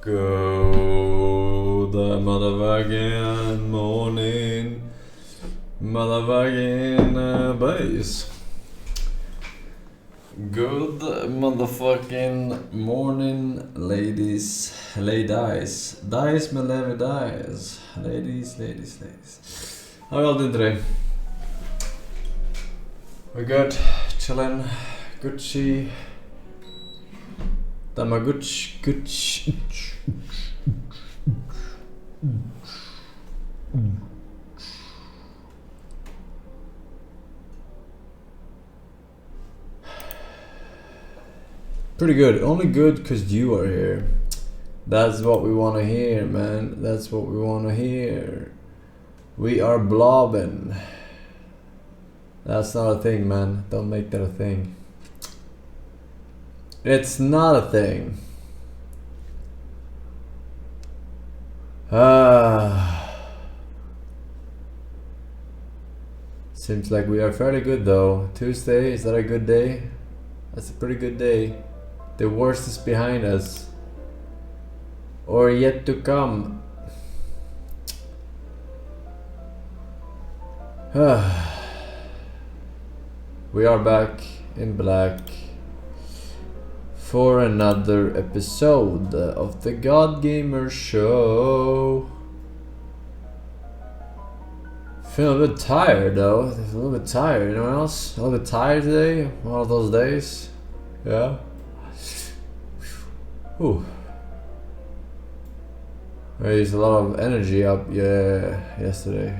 Good motherfucking morning, motherfucking bass. Good motherfucking morning, ladies, ladies, dice med lever dice, ladies. How are y'all doing today? We're good, chillin', Gucci, Gucci. Pretty good. Only good because you are here. That's what we want to hear, man. That's what we want to hear. We are blobbing. That's not a thing, man. Don't make that a thing. It's not a thing. Seems like we are fairly good though. Tuesday, is that a good day? That's a pretty good day. The worst is behind us. Or yet to come. We are back in black for another episode of the God Gamer Show. Feeling a bit tired though. A little bit tired. Anyone else? A little bit tired today? One of those days? Yeah? Whew. I used a lot of energy up yesterday.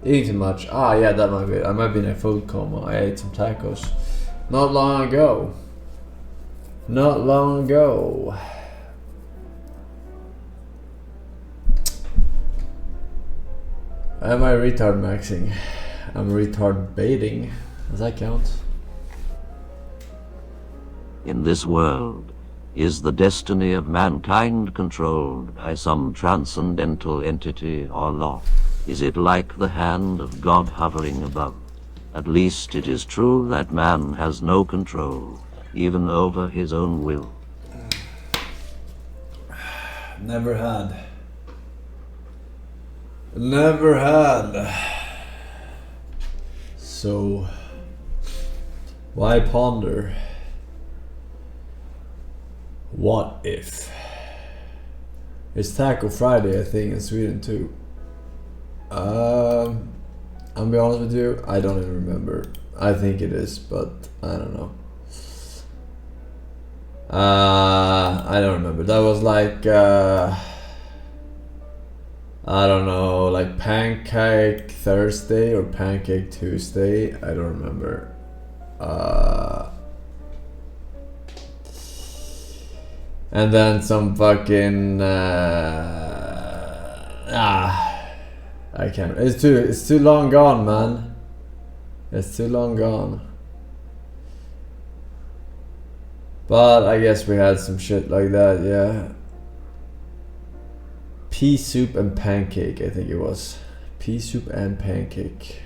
Eating too much. Ah, yeah, that might be it. I might be in a food coma. I ate some tacos not long ago. Am I retard maxing? I'm retard baiting. Does that count? In this world, is the destiny of mankind controlled by some transcendental entity or law? Is it like the hand of God hovering above? At least it is true that man has no control, even over his own will. Never had. So, why ponder? What if? It's Taco Friday, I think, in Sweden too. I'll be honest with you, I don't even remember. I think it is, but I don't know. I don't remember. That was like I don't know, like Pancake Thursday or Pancake Tuesday. I don't remember. And then some fucking I can't. It's too long gone, man. It's too long gone. But I guess we had some shit like that, yeah. Pea soup and pancake, I think it was. Pea soup and pancake.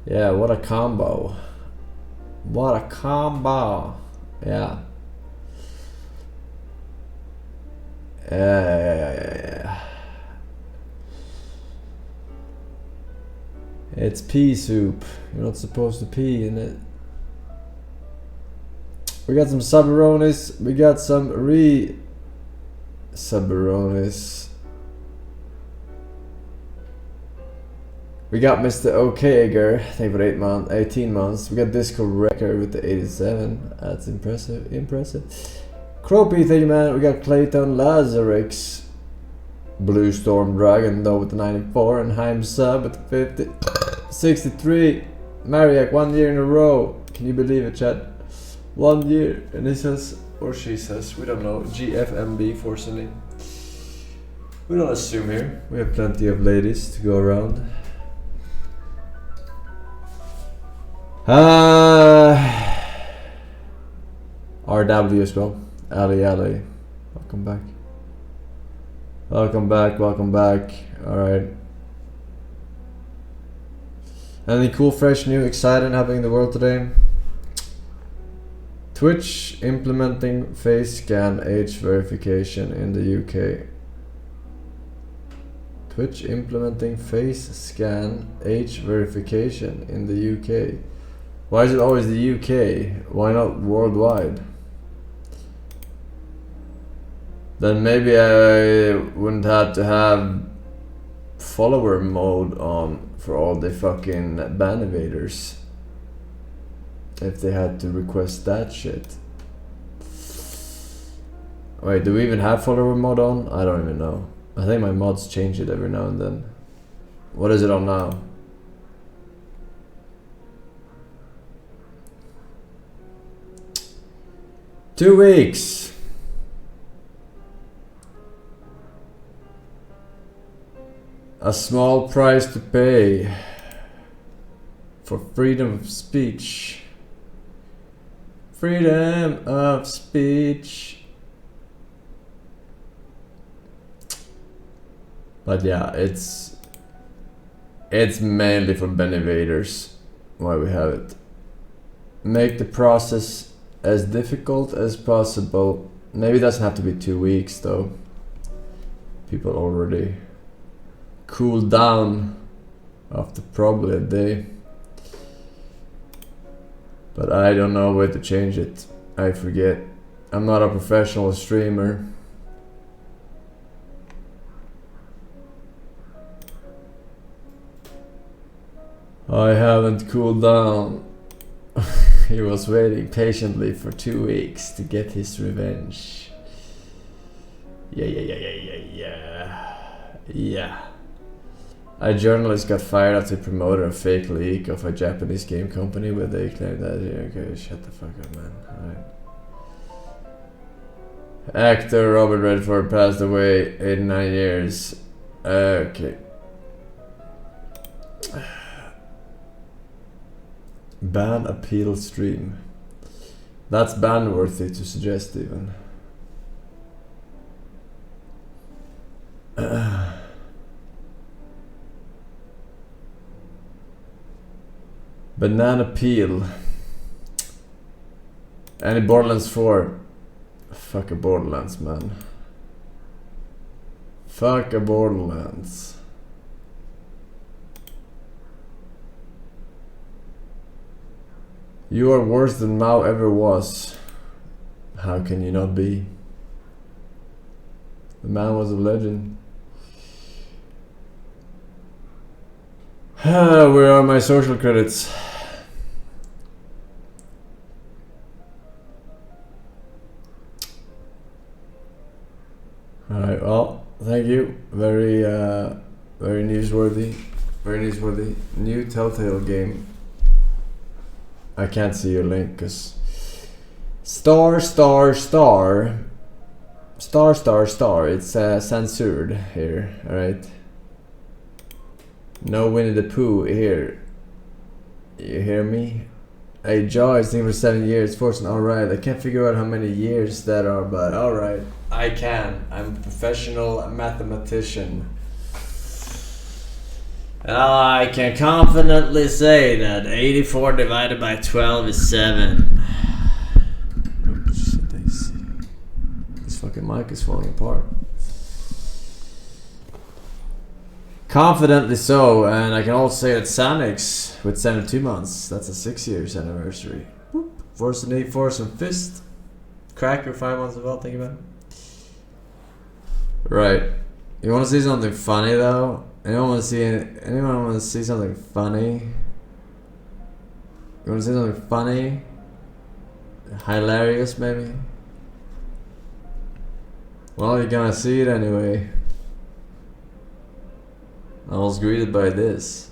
Yeah, what a combo. What a combo. Yeah. Yeah. It's pea soup. You're not supposed to pee in it. We got some Sabaronis. We got some Sabaronis. We got Mr. Okager. Thank you for 18 months. We got Disco Wrecker with the 87. That's impressive. Cropy, thank you, man. We got Clayton Lazarix. Blue Storm Dragon though with the 94. And Heim Sub with the 50. 63. Mariak, 1 year in a row. Can you believe it, Chad? 1 year. And he says, or she says, we don't know. GFMB, fortunately. We don't assume here. We have plenty of ladies to go around. RW as well. Ali. Welcome back. Alright. Any cool, fresh, new, exciting happening in the world today? Twitch implementing face scan age verification in the UK. Twitch implementing face scan age verification in the UK. Why is it always the UK? Why not worldwide? Then maybe I wouldn't have to have follower mode on for all the fucking ban evaders. If they had to request that shit. Wait, do we even have follower mode on? I don't even know. I think my mods change it every now and then. What is it on now? Two weeks. A small price to pay for freedom of speech. Freedom of speech. But yeah, it's mainly for ban evaders why we have it. Make the process as difficult as possible. Maybe it doesn't have to be 2 weeks though. People already cool down after probably a day. But I don't know where to change it. I forget. I'm not a professional streamer. I haven't cooled down. He was waiting patiently for 2 weeks to get his revenge. Yeah. A journalist got fired after he promoted a fake leak of a Japanese game company where they claimed that. Okay, shut the fuck up, man. Alright. Actor Robert Redford passed away, 89 years. Okay. Ban appeal stream. That's ban worthy to suggest even. Banana peel. Any Borderlands 4? Fuck a Borderlands, man. Fuck a Borderlands. You are worse than Mao ever was. How can you not be? The man was a legend. Where are my social credits? Alright, well, thank you. Very newsworthy. Very newsworthy. New Telltale game. I can't see your link because star. It's censored here, alright? No Winnie the Pooh here. You hear me? Hey, Jaw is thinking for 7 years. Forsen, alright. I can't figure out how many years that are, but alright. I can. I'm a professional mathematician. I can confidently say that 84 divided by 12 is 7. Oh shit, I see. This fucking mic is falling apart. Confidently so, and I can also say that Sanix with 72 months, that's a 6 years anniversary. Forsen knee, Forsen fist. Cracker 5 months as well, think about it. Right. You wanna see something funny though? Anyone want to see something funny? You want to see something funny? Hilarious, maybe? Well, you're gonna see it anyway. I was greeted by this.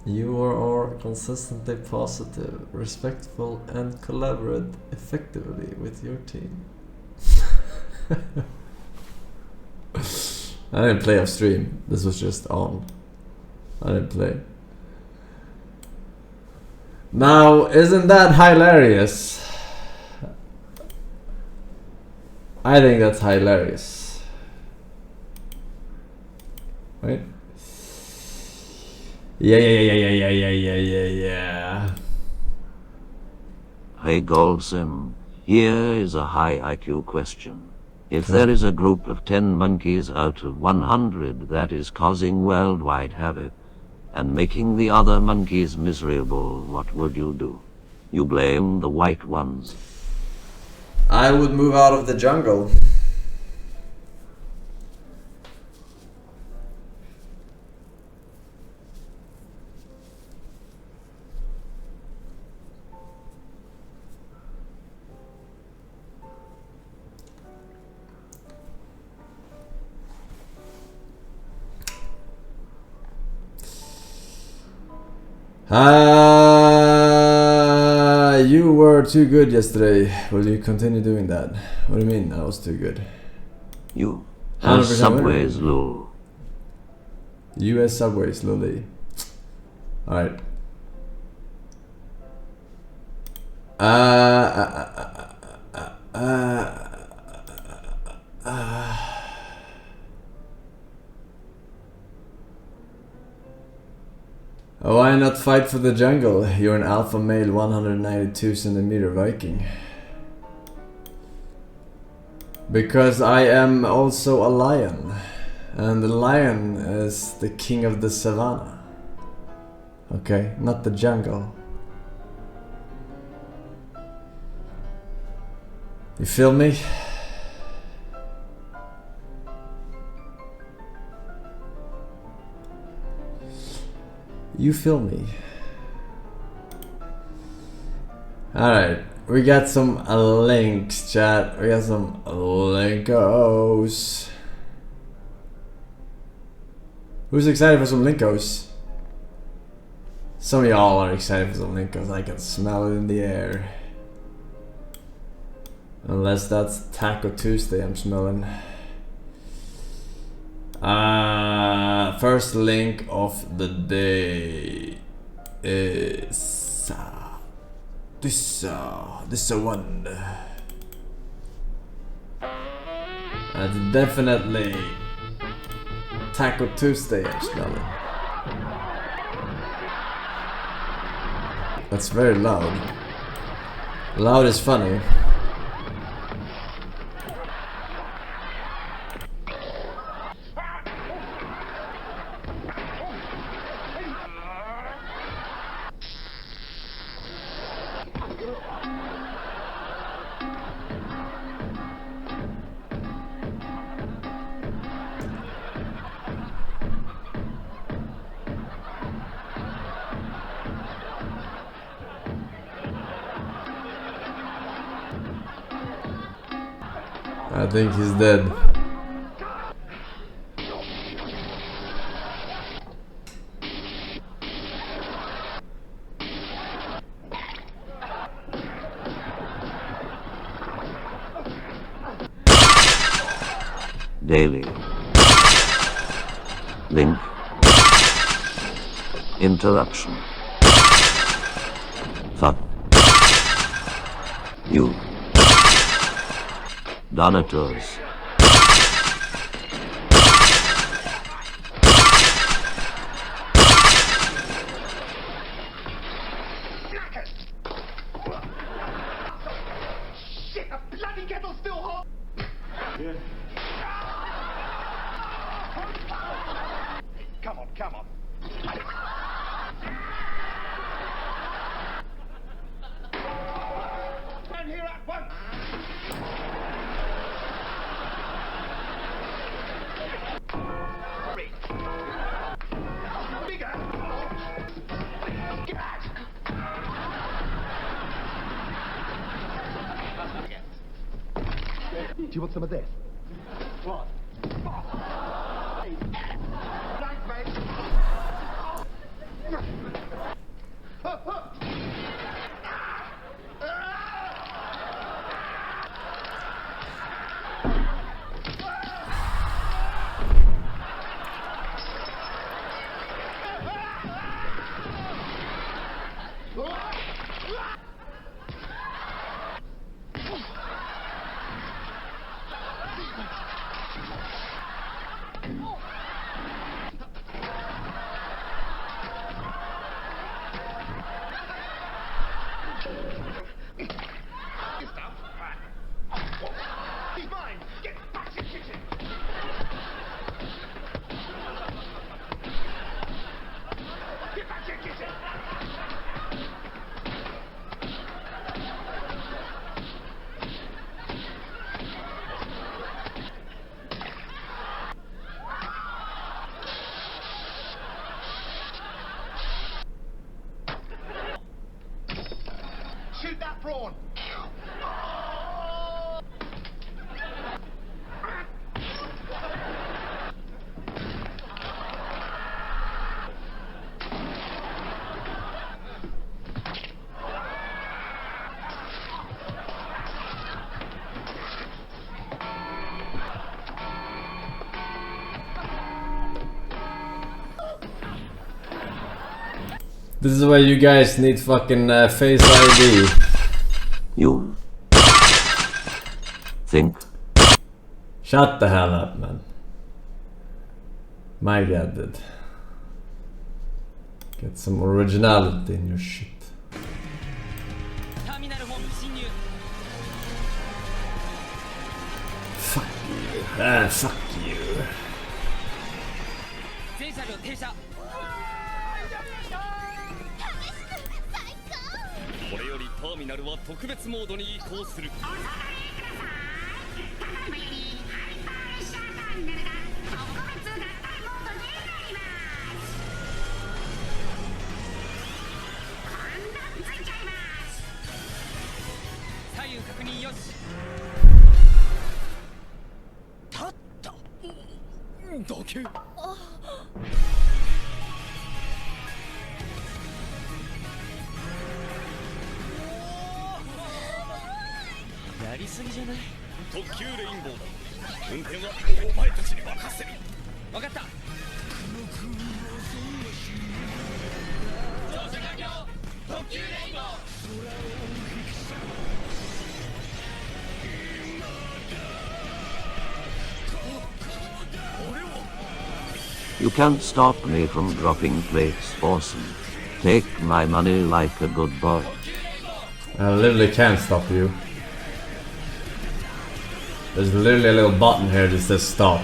You are consistently positive, respectful, and collaborate effectively with your team. I didn't play off stream. This was just on. I didn't play. Now, isn't that hilarious? I think that's hilarious. Right? Yeah. Hey Goldsim, here is a high IQ question. If there is a group of 10 monkeys out of 100 that is causing worldwide havoc and making the other monkeys miserable, what would you do? You blame the white ones. I would move out of the jungle. You were too good yesterday. Will you continue doing that? What do you mean I was too good? You 100% as Subway's winner. Lou. US Subways, Lily. Alright. Why not fight for the jungle? You're an alpha male 192 centimeter Viking. Because I am also a lion. And the lion is the king of the savannah. Okay, not the jungle. You feel me? You feel me? Alright, we got some links, chat. We got some linkos. Who's excited for some linkos? Some of y'all are excited for some linkos. I can smell it in the air. Unless that's Taco Tuesday I'm smelling. First link of the day is this one. That's definitely Taco Tuesday I'm smelling. That's very loud. Loud is funny. I think he's dead. Daily. Link. Interruption. Fuck. You. Donators. Shit, the bloody kettle's still hot! Yeah. Come on, come on. Down here at once! Bigger! Get out! Do you want some of this? What? Thanks, mate. prawn. This is why you guys need fucking Face ID. You think? Shut the hell up, man. My god, dude. Get some originality in your shit. Fuck you. Ah, fuck you. これよりターミナルは特別モードに移行する。左右確認よし。立った。だけ。やりすぎじゃない？特急レインボーだ。運転はお前たちに任せる。分かった。乗車完了。特急レインボー。 You can't stop me from dropping plates, Forsen. Take my money like a good boy. I literally can't stop you. There's literally a little button here that says stop.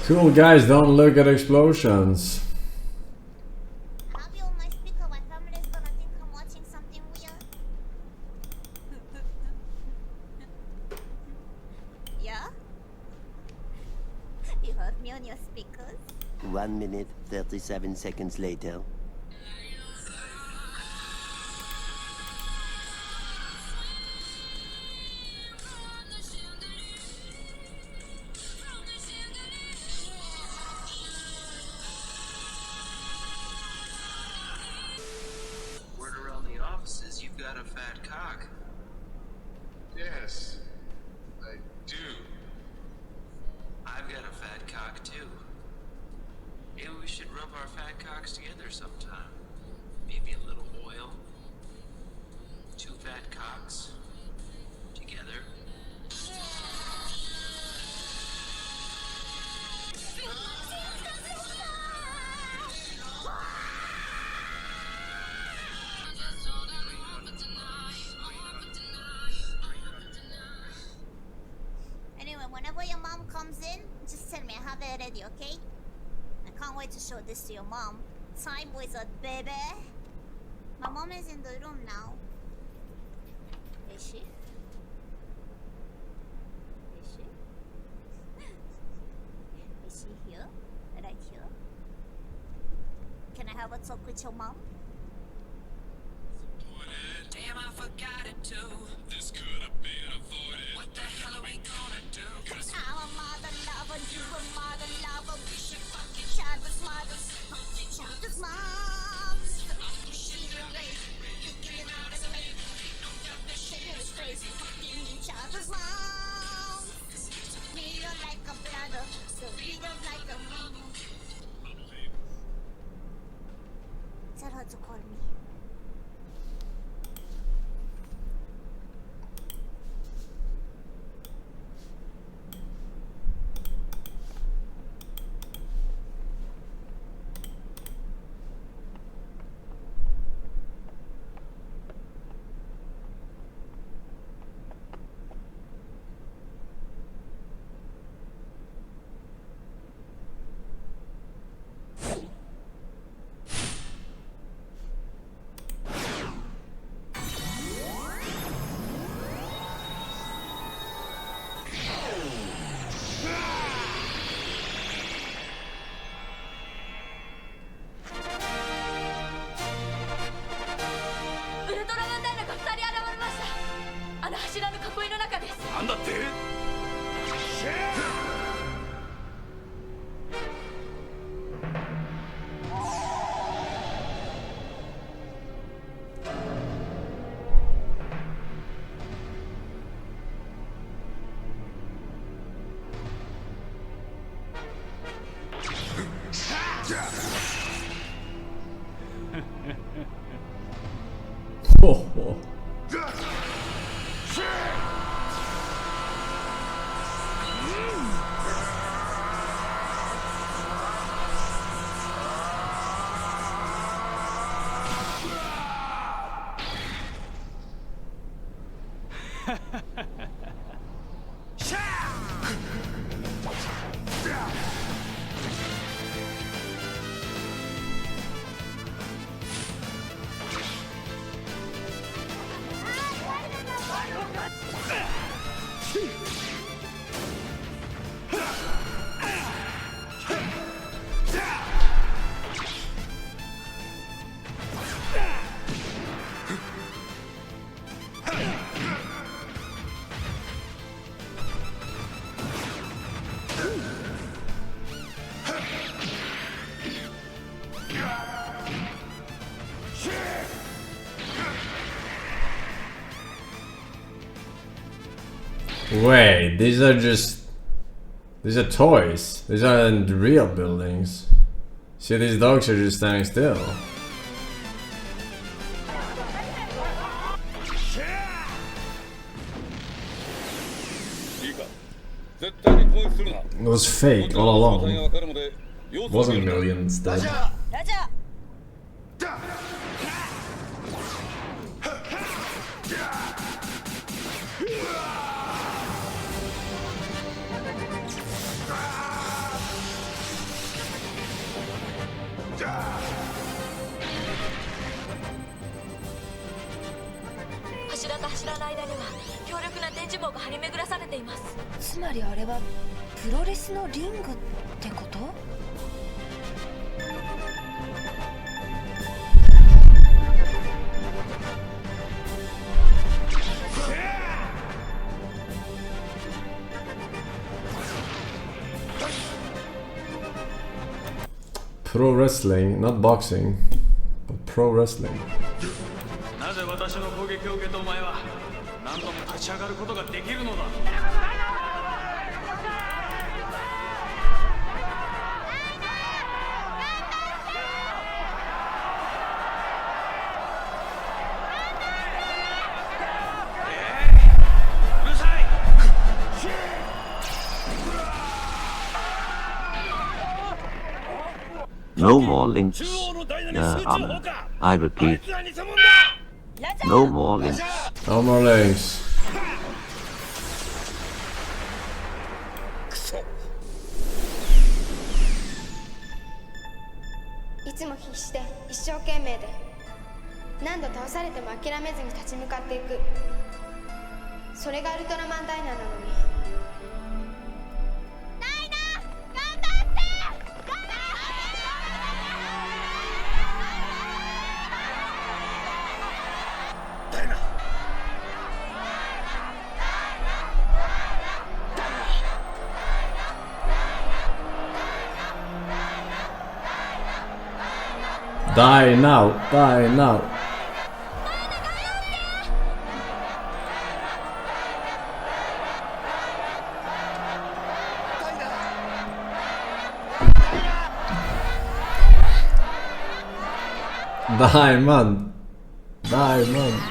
Cool guys, don't look at explosions. Have you on my speaker? My family's gonna think I'm watching something weird. Yeah? You heard me on your speakers? 1 minute, 37 seconds later. Word around the office is you've got a fat cock. Yes, I do. I've got a fat cock too. Maybe we should rub our fat cocks together sometime. Maybe a little oil. 2 fat cocks together. Anyway, whenever your mom comes in, just tell me I have it ready, okay? I can't wait to show this to your mom. Time wizard, baby. My mom is in the room now. Is she? Is she? Is she here? Right here? Can I have a talk with your mom? Damn, I forgot it too. This could have been avoided. What the hell are we gonna her to call me. Oh, oh. Wait, these are toys. These aren't real buildings. See, these dogs are just standing still. It was fake all along. It wasn't millions dead. Pro wrestling, not boxing, but pro wrestling. なぜ私の攻撃を受けたお前は何度も立ち上がることができるのだ。No more links. I repeat. No more links. No more links. いつも必死で一生懸命で何度倒されても諦めずに立ち向かっていくそれがウルトラマンダイナなのにダイナ頑張ってダイナDie now, die now. Diamond. Diamond.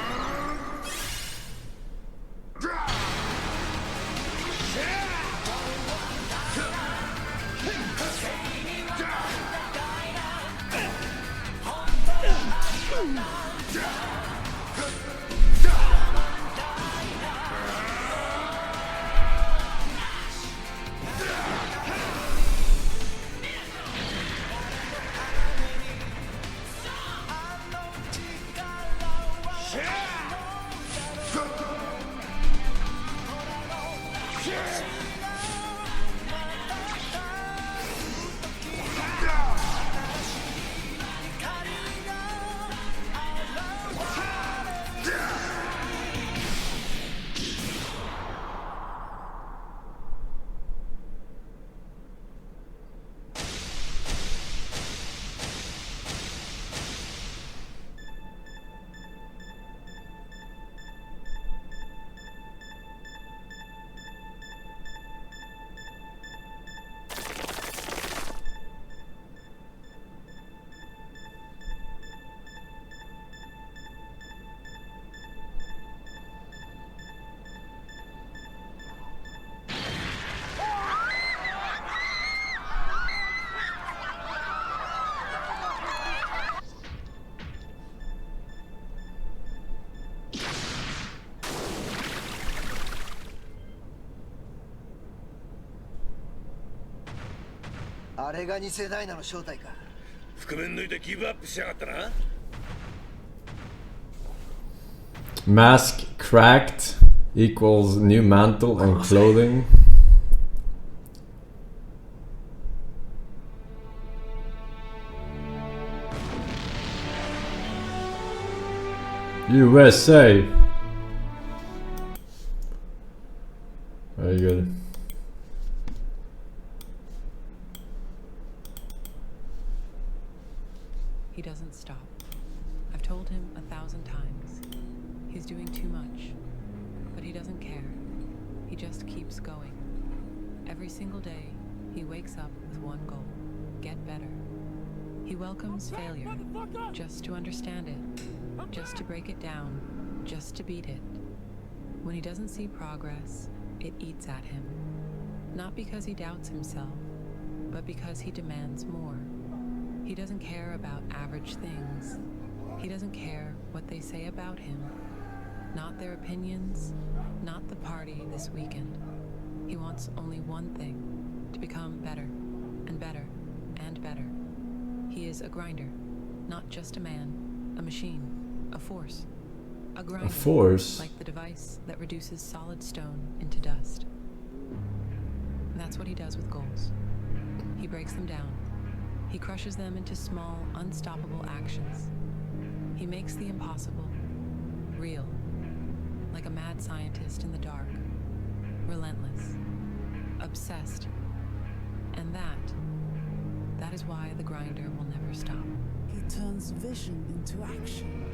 Mask cracked equals new mantle and clothing. USA. Very good. He doesn't stop. I've told him 1,000 times. He's doing too much. But he doesn't care. He just keeps going. Every single day, he wakes up with one goal: get better. He welcomes failure, just to understand it, just to break it down, just to beat it. When he doesn't see progress, it eats at him. Not because he doubts himself, but because he demands more. He doesn't care about average things. He doesn't care what they say about him. Not their opinions, not the party this weekend. He wants only one thing: to become better, and better, and better. He is a grinder, not just a man, a machine, a force. A grinder, a force? Like the device that reduces solid stone into dust. And that's what he does with goals. He breaks them down. He crushes them into small, unstoppable actions. He makes the impossible real, like a mad scientist in the dark, relentless, obsessed. And that is why the grinder will never stop. He turns vision into action,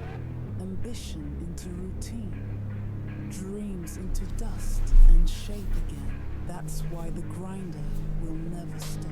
ambition into routine, dreams into dust and shape again. That's why the grinder will never stop.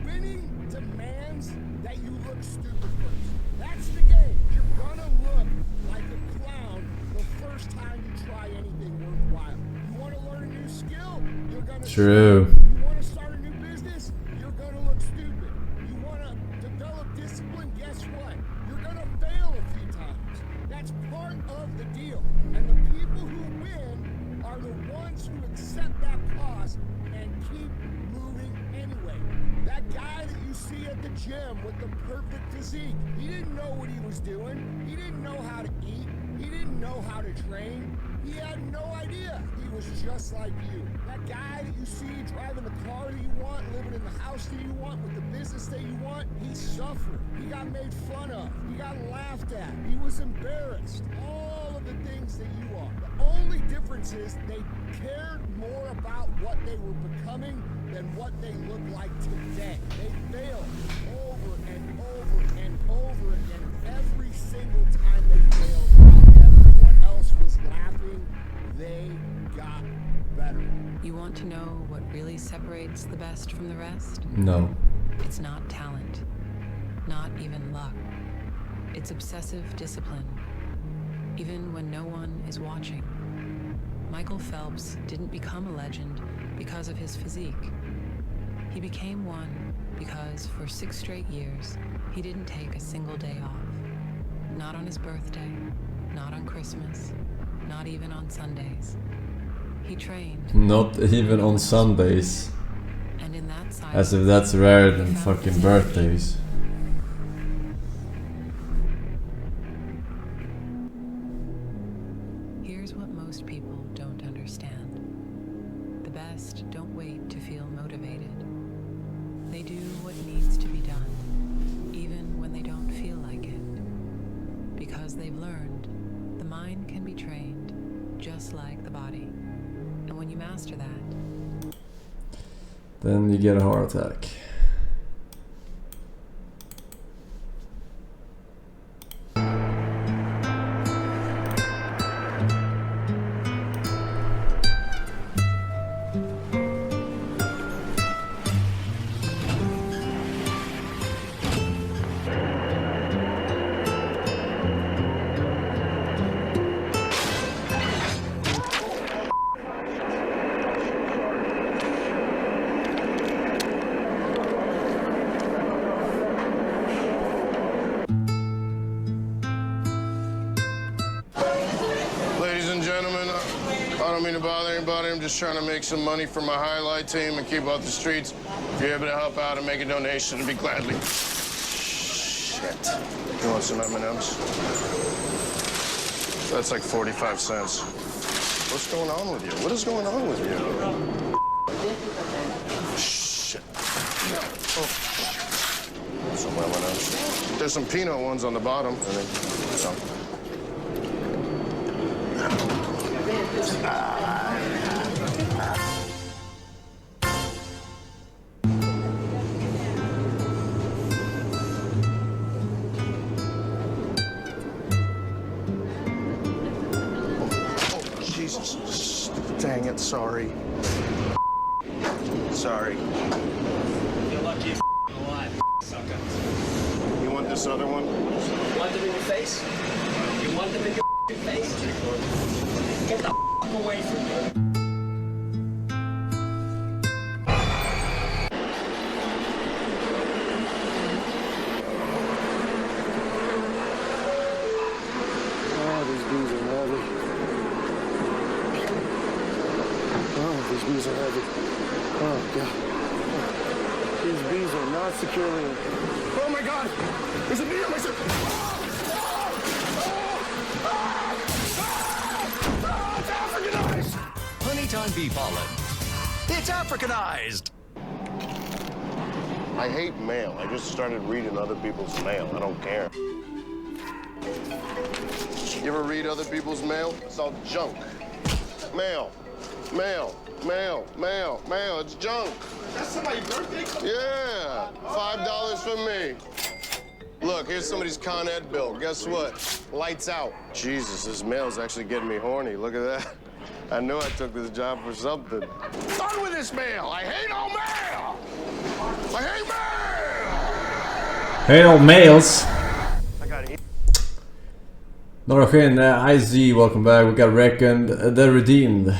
Winning demands that you look stupid first. That's the game. You're gonna look like a clown the first time you try anything worthwhile. You want to learn a new skill? You're gonna. True. You want to start a new business? You're gonna look stupid. You want to develop discipline? Guess what? You're gonna fail a few times. That's part of the deal. And the people who win are the ones who accept that cost and keep moving anyway. That guy that you see at the gym with the perfect physique, he didn't know what he was doing. He didn't know how to eat. He didn't know how to train. He had no idea. He was just like you. That guy that you see driving the car that you want, living in the house that you want, with the business that you want, he suffered. He got made fun of. He got laughed at. He was embarrassed. All of the things that you are. The only difference is they cared more about what they were becoming than what they look like today. They failed over and over and over again. Every single time they failed, while everyone else was laughing, they got better. You want to know what really separates the best from the rest? No. It's not talent, not even luck. It's obsessive discipline, even when no one is watching. Michael Phelps didn't become a legend because of his physique. He became one because for 6 straight years, he didn't take a single day off. Not on his birthday, not on Christmas, not even on Sundays. He trained. Not even on Sundays. And in that silence, as if that's rarer than fucking birthdays. Here's what most people don't understand. The best don't wait to feel motivated. They do what needs to be done, even when they don't feel like it. Because they've learned, the mind can be trained just like the body. And when you master that, then you get a heart attack. I'm just trying to make some money for my highlight team and keep off the streets. If you're able to help out and make a donation, it'd be gladly. Shit. You want some M&Ms? That's like 45 cents. What's going on with you? What is going on with you? Shit. Oh. Some M&Ms. There's some peanut ones on the bottom. I think. So. Dang it, sorry. Sorry. You're lucky you're alive, sucker. You want this other one? You want them in your face? You want them in your face? Get the away from me. Oh, these bees are heavy. Oh, these bees are heavy. Oh, God. These bees are not securely... Oh, my God! There's a bee on my shirt! It's Africanized! Honeytime bee pollen. It's Africanized! I hate mail. I just started reading other people's mail. I don't care. You ever read other people's mail? It's all junk. Mail. Mail. Mail. Mail. Mail. It's junk. That's somebody's birthday? Yeah. $5 for me. Look, here's somebody's Con Ed bill. Guess what? Lights out. Jesus, this mail's actually getting me horny. Look at that. I knew I took this job for something. Done with this mail. I hate all mail. I hate mail. Hate all males. I got it. Några sken, IZ, welcome back. We got Reckoned, The Redeemed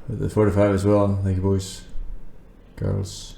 with the 45 as well. Thank you, boys, girls.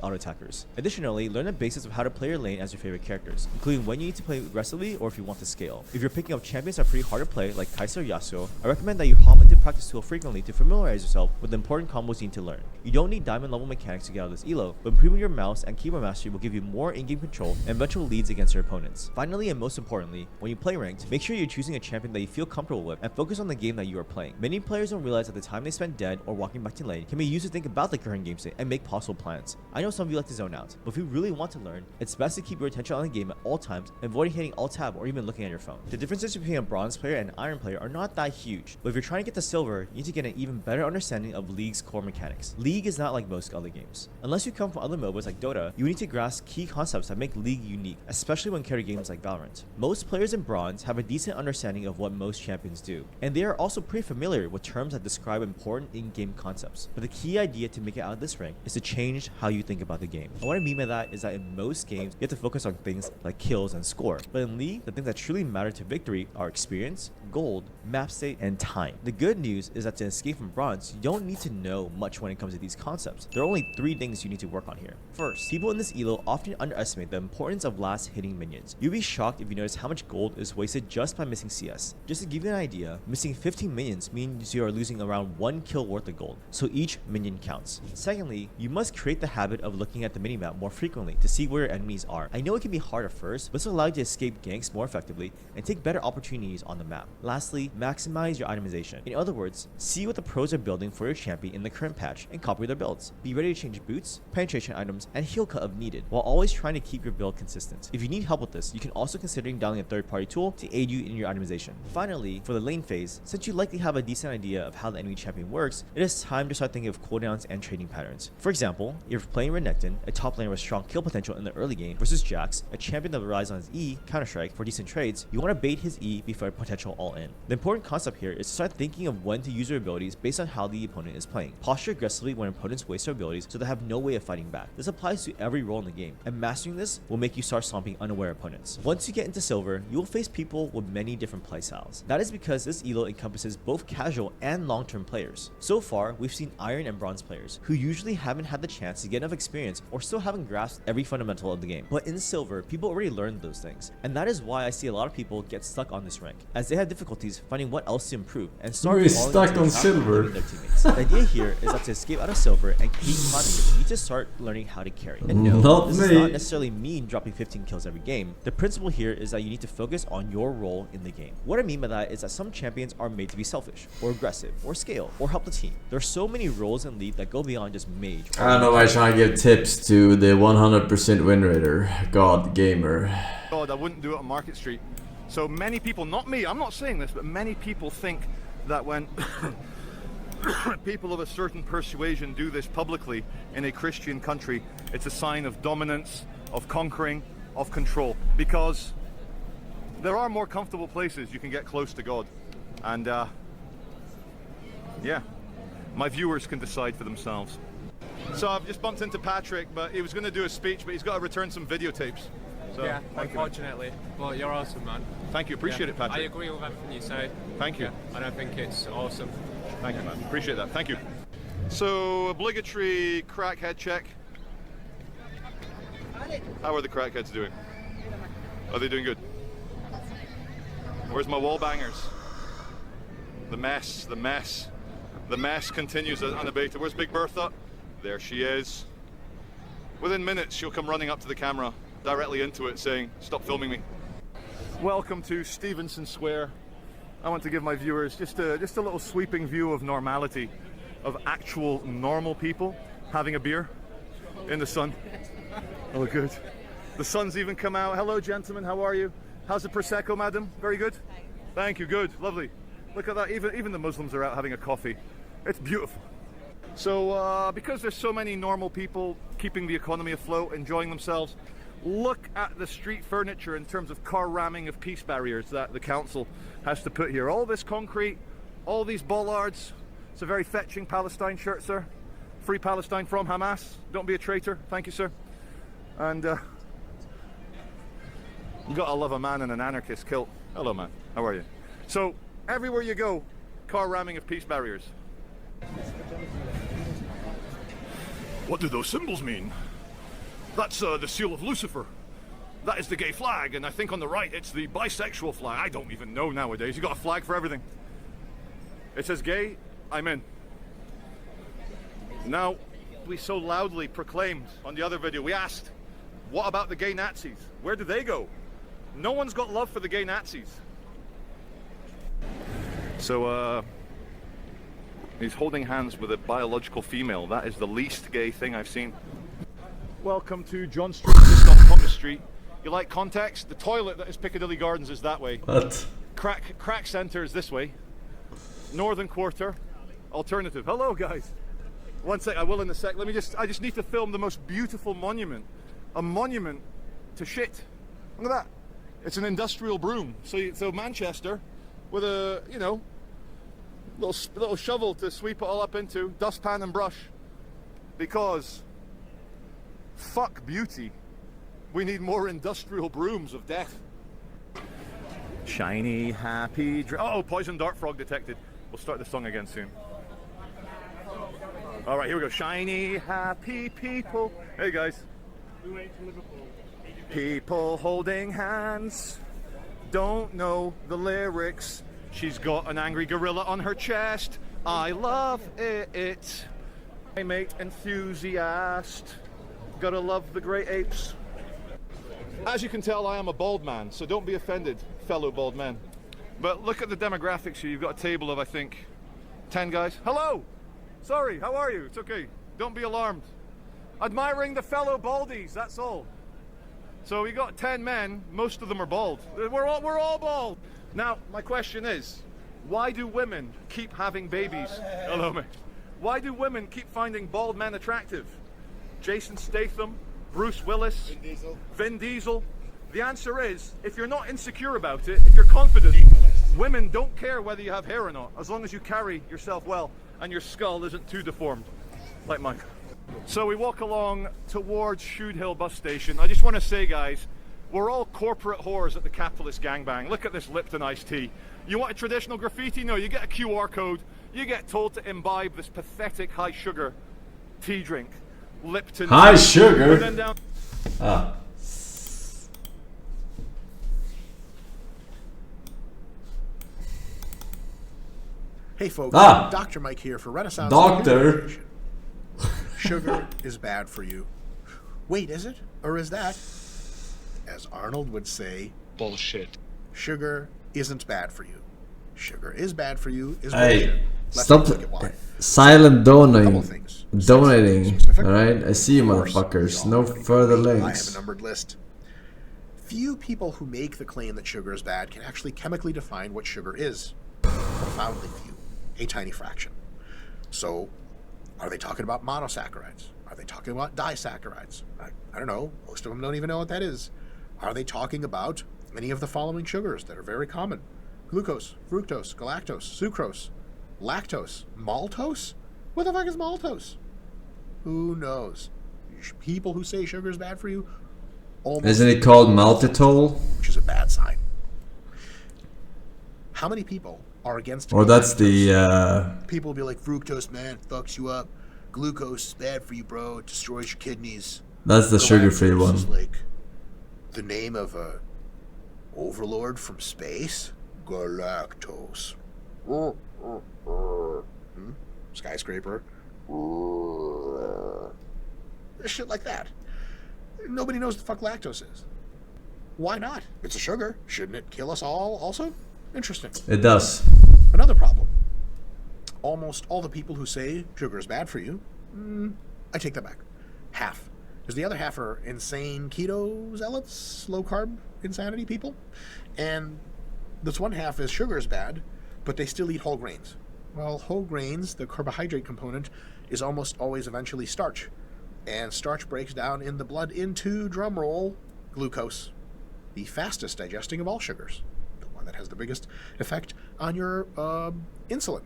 auto attackers. Additionally, learn the basics of how to play your lane as your favorite characters, including when you need to play aggressively or if you want to scale. If you're picking up champions that are pretty hard to play, like Kai'Sa or Yasuo, I recommend that you hop into practice tool frequently to familiarize yourself with the important combos you need to learn. You don't need diamond level mechanics to get out of this elo, but improving your mouse and keyboard mastery will give you more in-game control and eventual leads against your opponents. Finally, and most importantly, when you play ranked, make sure you're choosing a champion that you feel comfortable with and focus on the game that you are playing. Many players don't realize that the time they spend dead or walking back to lane can be used to think about the current game state and make possible plans. I know some of you like to zone out, but if you really want to learn, it's best to keep your attention on the game at all times, avoiding hitting alt tab or even looking at your phone. The differences between a bronze player and an iron player are not that huge, but if you're trying to get the Silver, you need to get an even better understanding of League's core mechanics. League is not like most other games. Unless you come from other MOBAs like Dota, you need to grasp key concepts that make League unique, especially when carry games like Valorant. Most players in Bronze have a decent understanding of what most champions do, and they are also pretty familiar with terms that describe important in-game concepts. But the key idea to make it out of this rank is to change how you think about the game. And what I mean by that is that in most games, you have to focus on things like kills and score. But in League, the things that truly matter to victory are experience, gold, map state, and time. The good news is that to escape from Bronze, you don't need to know much when it comes to these concepts. There are only 3 things you need to work on here. First, people in this elo often underestimate the importance of last hitting minions. You'll be shocked if you notice how much gold is wasted just by missing CS. Just to give you an idea, missing 15 minions means you are losing around 1 kill worth of gold, so each minion counts. Secondly, you must create the habit of looking at the minimap more frequently to see where your enemies are. I know it can be hard at first, but this will allow you to escape ganks more effectively and take better opportunities on the map. Lastly, maximize your itemization. In other words, see what the pros are building for your champion in the current patch and copy their builds. Be ready to change boots, penetration items, and heal cut if needed, while always trying to keep your build consistent. If you need help with this, you can also consider downloading a third-party tool to aid you in your itemization. Finally, for the lane phase, since you likely have a decent idea of how the enemy champion works, it is time to start thinking of cooldowns and trading patterns. For example, if you're playing Renekton, a top laner with strong kill potential in the early game, versus Jax, a champion that relies on his E, Counter-Strike, for decent trades, you want to bait his E before a potential all-in. The important concept here is to start thinking of when to use your abilities based on how the opponent is playing. Posture aggressively when opponents waste their abilities so they have no way of fighting back. This applies to every role in the game, and mastering this will make you start stomping unaware opponents. Once you get into Silver, you will face people with many different playstyles. That is because this elo encompasses both casual and long-term players. So far, we've seen Iron and Bronze players who usually haven't had the chance to get enough experience or still haven't grasped every fundamental of the game. But in Silver, people already learned those things, and that is why I see a lot of people get stuck on this rank, as they have difficulties finding what else to improve and start stuck on Silver. Their teammates. The idea here is that to escape out of Silver and keep climbing, you need to start learning how to carry. And no, this does not necessarily mean dropping 15 kills every game. The principle here is that you need to focus on your role in the game. What I mean by that is that some champions are made to be selfish, or aggressive, or scale, or help the team. There are so many roles in League that go beyond just mage. I don't know why I'm trying to give tips to the 100% win rater, God Gamer. God, I wouldn't do it on Market Street. So many people, not me, I'm not saying this, but many people think that when people of a certain persuasion do this publicly in a Christian country, it's a sign of dominance, of conquering, of control. Because there are more comfortable places you can get close to God. And yeah, my viewers can decide for themselves. So I've just bumped into Patrick, but he was going to do a speech, but he's got to return some videotapes. So, yeah, unfortunately. Well, you're awesome, man. Thank you, appreciate it, Patrick. I agree with everything you say. Thank you. Yeah, and I think it's awesome. Thank you, man. Appreciate that. Thank you. So, obligatory crackhead check. How are the crackheads doing? Are they doing good? Where's my wall bangers? The mess, the mess. The mess continues unabated. Where's Big Bertha? There she is. Within minutes, she'll come running up to the camera, directly into it, saying, "Stop filming me." Welcome to Stevenson Square. I want to give my viewers just a little sweeping view of normality, of actual normal people having a beer in the sun. Oh, good. The sun's even come out. Hello, gentlemen. How are you? How's the Prosecco, madam? Very good? Thank you. Good. Lovely. Look at that. Even the Muslims are out having a coffee. It's beautiful. So, because there's so many normal people keeping the economy afloat, enjoying themselves, look at the street furniture in terms of car ramming of peace barriers that the council has to put here. All this concrete, all these bollards. It's a very fetching Palestine shirt, sir. Free Palestine from Hamas. Don't be a traitor. Thank you, sir. And you gotta love a man in an anarchist kilt. Hello, man. How are you? So everywhere you go, car ramming of peace barriers. What do those symbols mean? That's the seal of Lucifer. That is the gay flag, and I think on the right it's the bisexual flag. I don't even know nowadays. You got a flag for everything. It says gay, I'm in. Now, we so loudly proclaimed on the other video, we asked, what about the gay Nazis? Where do they go? No one's got love for the gay Nazis. So, he's holding hands with a biological female. That is the least gay thing I've seen. Welcome to John Street, just off Thomas Street. You like context? The toilet that is Piccadilly Gardens is that way. What? Crack Centre is this way. Northern Quarter, alternative. Hello, guys. One sec, I will in a sec. I just need to film the most beautiful monument. A monument to shit. Look at that. It's an industrial broom. So Manchester, with a, you know, little shovel to sweep it all up into, dustpan and brush. Because, fuck beauty. We need more industrial brooms of death. Shiny, happy, oh, poison dart frog detected. We'll start the song again soon. All right, here we go. Shiny, happy people. Hey, guys. People holding hands. Don't know the lyrics. She's got an angry gorilla on her chest. I love it. I mate enthusiast. Gotta love the great apes. As you can tell, I am a bald man, so don't be offended, fellow bald men. But look at the demographics here. You've got a table of, I think, 10 guys. Hello! Sorry, how are you? It's okay. Don't be alarmed. Admiring the fellow baldies, that's all. So we got 10 men, most of them are bald. We're all bald. Now, my question is, why do women keep having babies? Hello, mate. Why do women keep finding bald men attractive? Jason Statham, Bruce Willis, Vin Diesel. The answer is, if you're not insecure about it, if you're confident, women don't care whether you have hair or not, as long as you carry yourself well and your skull isn't too deformed, like mine. So we walk along towards Shude Hill bus station. I just want to say, guys, we're all corporate whores at the capitalist gangbang. Look at this Lipton iced tea. You want a traditional graffiti? No, you get a QR code. You get told to imbibe this pathetic high sugar tea drink. Lipton. High sugar? Then down Hey folks, Ah. Dr. Mike here for Renaissance. Doctor. Sugar is bad for you. Wait, is it? Or is that, as Arnold would say, bullshit? Sugar isn't bad for you. Sugar is bad for you is bullshit. Hey, Let's stop look at why. silent donating. Specifically. Alright? I see you motherfuckers. No further I have links. a numbered list. Few people who make the claim that sugar is bad can actually chemically define what sugar is. Profoundly few. A tiny fraction. So, are they talking about monosaccharides? Are they talking about disaccharides? I don't know. Most of them don't even know what that is. Are they talking about any of the following sugars that are very common? Glucose, fructose, galactose, sucrose, lactose, maltose? What the fuck is maltose? Who knows? People who say sugar is bad for you, almost Isn't it called maltitol? which is a bad sign. How many people are against Or that's the People will be like, fructose, man, fucks you up. Glucose is bad for you, bro. It destroys your kidneys. that's the sugar-free Galactose one. is like the name of a overlord from space. Galactose. Skyscraper. Shit like that. Nobody knows what the fuck lactose is. Why not? It's a sugar. Shouldn't it kill us all also? Interesting. It does. Another problem. Almost all the people who say sugar is bad for you, I take that back. Half. Because the other half are insane keto zealots, low carb insanity people. And this one half is sugar is bad, but they still eat whole grains. Well, whole grains, the carbohydrate component, is almost always eventually starch. And starch breaks down in the blood into, drumroll, glucose. The fastest digesting of all sugars. The one that has the biggest effect on your insulin.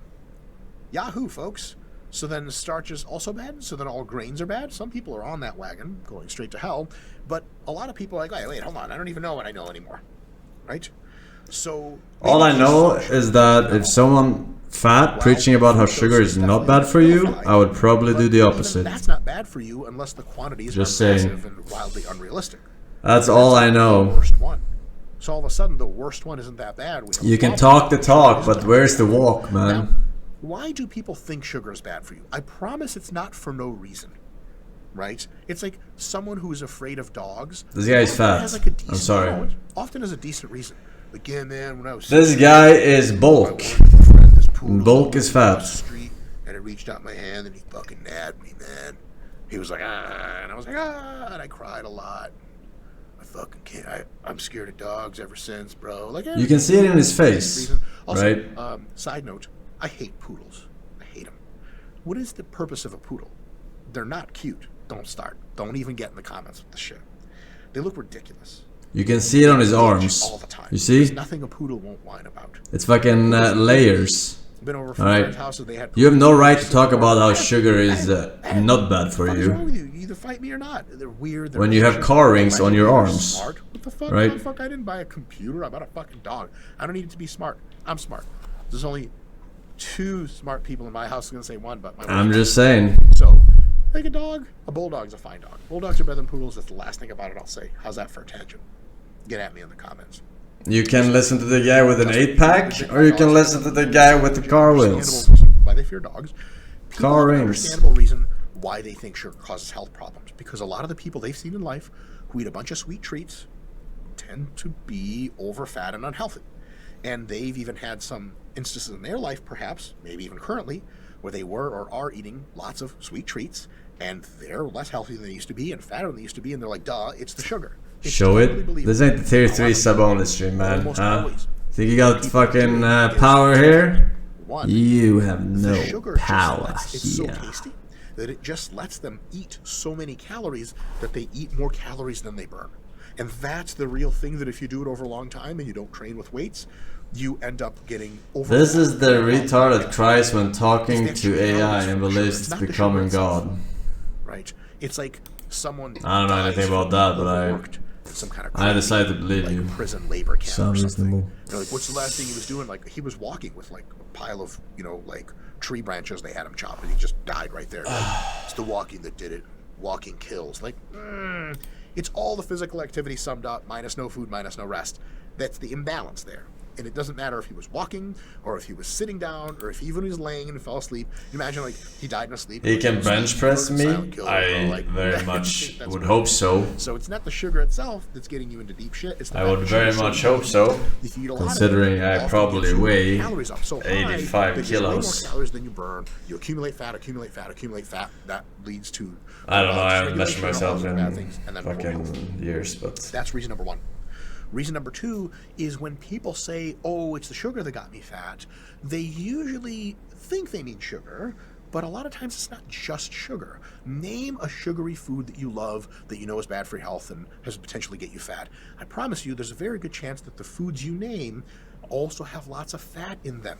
Yahoo, folks. So then starch is also bad? So then all grains are bad? Some people are on that wagon, going straight to hell. But a lot of people are like, wait, hold on. I don't even know what I know anymore. Right? So... All I know is that if someone fat preaching about how sugar is not bad for you, I would probably do the opposite. That's not bad for you unless the quantities Just are saying. massive and wildly unrealistic. That's all I know. The worst one. So all of a sudden, the worst one isn't that bad. We have You a can problem. talk the talk, but where's the walk, man? Now, why do people think sugar is bad for you? I promise it's not for no reason. Right? It's like someone who's afraid of dogs. This guy is often fat. has like a decent, I'm sorry. no, often has a decent reason. Like, yeah, man, when I was This sick, guy is bulk. Bulk is fat. street, and I reached out my hand and he fucking nabbed me, man. He was like, ah, and I was like, ah, and I cried a lot. I fucking can't. I'm scared of dogs ever since, bro. Like, You can see it in his face, Also, right? Side note, I hate poodles. I hate them. What is the purpose of a poodle? They're not cute. Don't start. Don't even get in the comments with the shit. They look ridiculous. You can see it on his arms. All the time. You see? There's nothing a poodle won't whine about. It's fucking layers. Been over Alright. houses, they had You have no right to talk about how sugar is not bad for What's wrong with you. you? You either fight me or not. They're weird. They're When you have ancient, car rings they're on your legendary, arms. Smart. What the fuck? Right? Motherfucker, I didn't buy a computer. I bought a fucking dog. I don't need it to be smart. I'm smart. There's only 2 smart people in my house. I'm gonna say 1, but my I'm wife- just saying. So, like a dog, a bulldog's a fine dog. Bulldogs are better than poodles. That's the last thing about it I'll say. How's that for a tangent? Get at me in the comments. You can listen to the guy with an 8-pack, or you can listen to the guy with the car wheels. Why they fear dogs. People Car have an rings. understandable reason why they think sugar causes health problems. Because a lot of the people they've seen in life who eat a bunch of sweet treats tend to be over fat and unhealthy. And they've even had some instances in their life, perhaps, maybe even currently, where they were or are eating lots of sweet treats, and they're less healthy than they used to be and fatter than they used to be, and they're like, duh, it's the sugar. It's Show totally it. believable. This ain't the tier 3 sub only stream, man. Almost Huh? always. Think you got fucking power here? One, You have no the sugar power it's so here. tasty that it just lets them eat so many calories that they eat more calories than they burn. And that's the real thing, that if you do it over a long time and you don't train with weights, you end up getting over. This is the retard that cries when talking to AI and believes it's becoming God. Right? It's like someone. I don't know anything about that, but I decided to believe you. Prison labor camp. Sounds reasonable. You're like, what's the last thing he was doing? Like, he was walking with like a pile of, like tree branches they had him chop, and he just died right there. Like, it's the walking that did it. Walking kills. Like, it's all the physical activity summed up, minus no food, minus no rest. That's the imbalance there. And it doesn't matter if he was walking, or if he was sitting down, or if he even was laying and fell asleep. You imagine, like, he died in a sleep. He can bench press me? I very much would hope so. So it's not the sugar itself that's getting you into deep shit. It's the I fact would that very sugar much so hope so, if you eat a lot of it, considering it I often probably gets your weigh calories up so high 85 that you weigh more kilos. calories than you burn. You accumulate fat. That leads to I don't know, I haven't dysregulation measured and all myself those in bad things, and then poor health. fucking years, but That's reason number 1. Reason number 2 is when people say, oh, it's the sugar that got me fat, they usually think they mean sugar, but a lot of times it's not just sugar. Name a sugary food that you love, that you know is bad for your health and has potentially get you fat. I promise you, there's a very good chance that the foods you name also have lots of fat in them.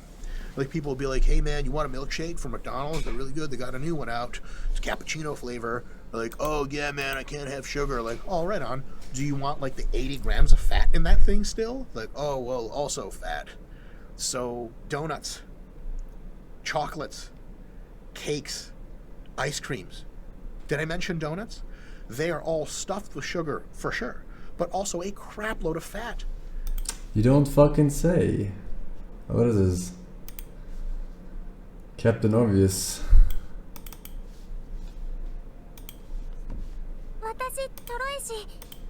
Like, people will be like, hey man, you want a milkshake from McDonald's? They're really good. They got a new one out. It's cappuccino flavor. They're like, oh yeah man, I can't have sugar. Like, oh, right on. Do you want like the 80 grams of fat in that thing still? Like, oh well, also fat. So donuts, chocolates, cakes, ice creams. Did I mention donuts? They are all stuffed with sugar for sure, but also a crap load of fat. you don't fucking say. What is this? Captain Obvious. 私トロイし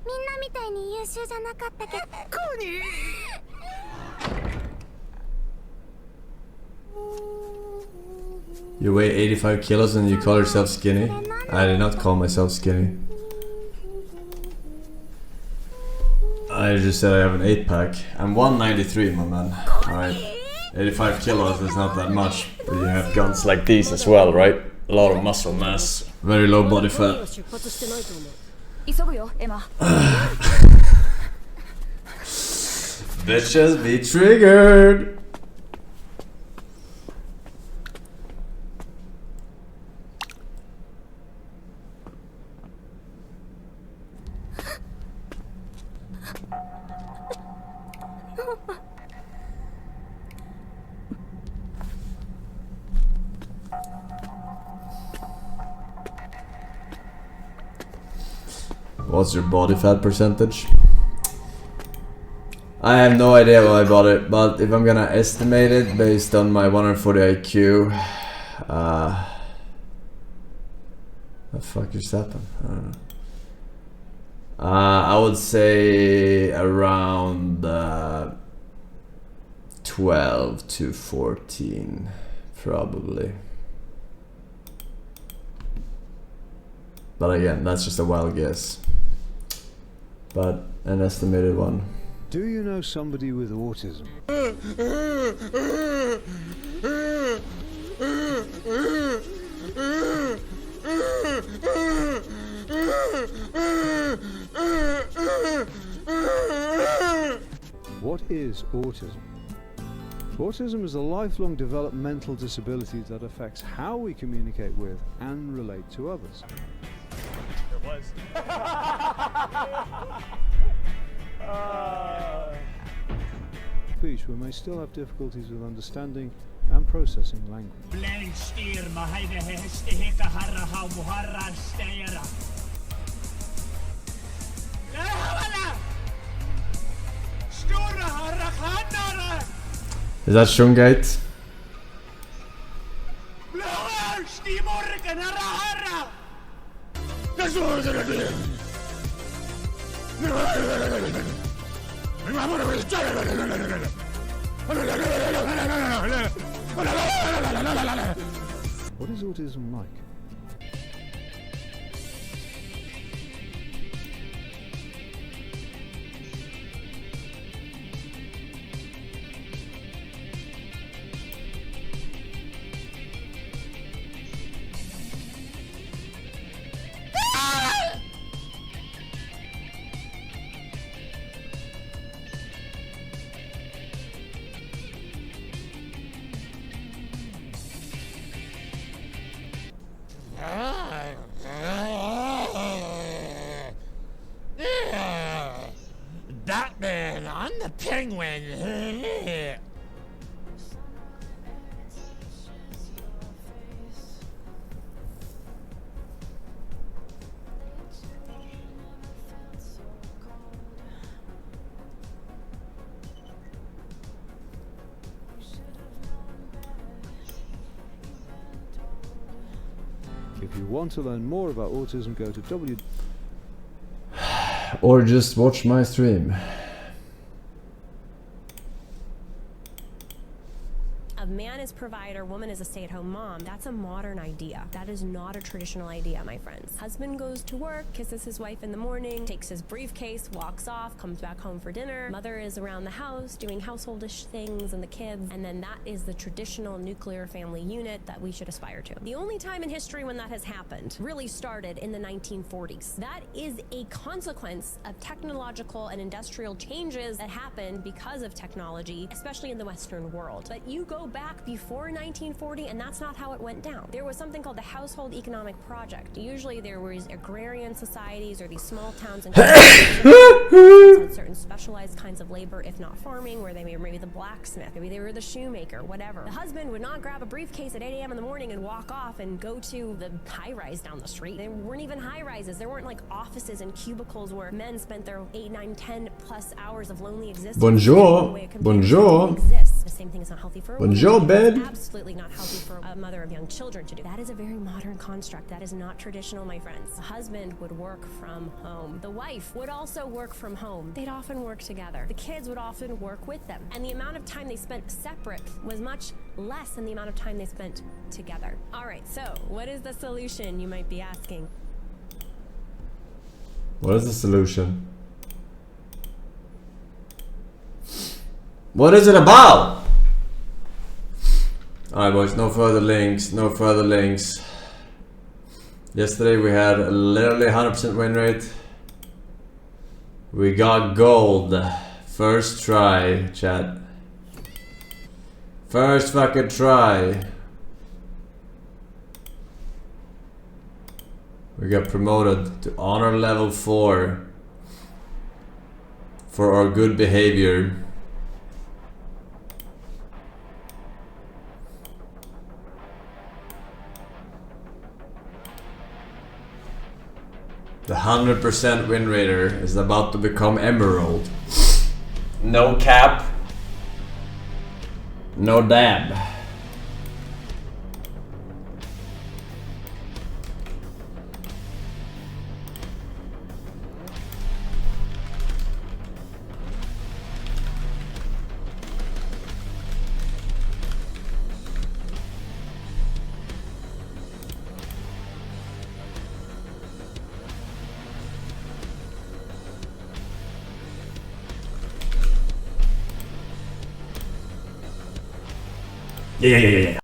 みんなみたいに優秀じゃなかったけどコニー You weigh 85 kilos and you call yourself skinny? I did not call myself skinny. I just said I have an 8-pack. I'm 193, my man. Alright. 85 kilos is not that much, but you have guns like these as well, right? A lot of muscle mass. Very low body fat. Bitches be triggered! What's your body fat percentage? I have no idea why I bought it, but if I'm gonna estimate it based on my 140 IQ, the fuck is happening? I don't know. I would say around 12 to 14, probably. But again, that's just a wild guess. But an estimated one. Do you know somebody with autism? What is autism? Autism is a lifelong developmental disability that affects how we communicate with and relate to others. There was. Speech, we may still have difficulties with understanding and processing language. Is that Shungite? What is autism like? Batman, I'm the Penguin. If you want to learn more about autism, go to Or just watch my stream. A man is provider, woman is a stay-at-home mom. That's a modern idea. That is not a traditional idea, my friends. Husband goes to work, kisses his wife in the morning, takes his briefcase, walks off, comes back home for dinner. Mother is around the house doing householdish things and the kids, and then that is the traditional nuclear family unit that we should aspire to. The only time in history when that has happened really started in the 1940s. That is a consequence of technological and industrial changes that happened because of technology, especially in the Western world. But you go back before 1940 and that's not how it went down. There was something called the Household Economic Project. Usually there was agrarian societies or these small towns and had certain specialized kinds of labor, if not farming, where they were maybe the blacksmith, maybe they were the shoemaker, whatever. The husband would not grab a briefcase at 8 a.m. in the morning and walk off and go to the high-rise down the street. They weren't even high-rises. There weren't like offices and cubicles where men spent their 8, 9, 10 plus hours of lonely existence. Bonjour. Bonjour. The same thing is not healthy for a Bonjour, woman. babe. It's absolutely not healthy for a mother of young children to do. That is a very modern construct. That is not traditional, my friends. The husband would work from home. The wife would also work from home. They'd often work together. The kids would often work with them. And the amount of time they spent separate was much less than the amount of time they spent together. All right, so what is the solution, you might be asking? What is the solution? What is it about? Alright boys, no further links, no further links. Yesterday we had literally 100% win rate. We got gold. First try, chat. First fucking try. We got promoted to honor level 4 for our good behavior. The 100% win rater is about to become emerald. No cap. No dab. Yeah.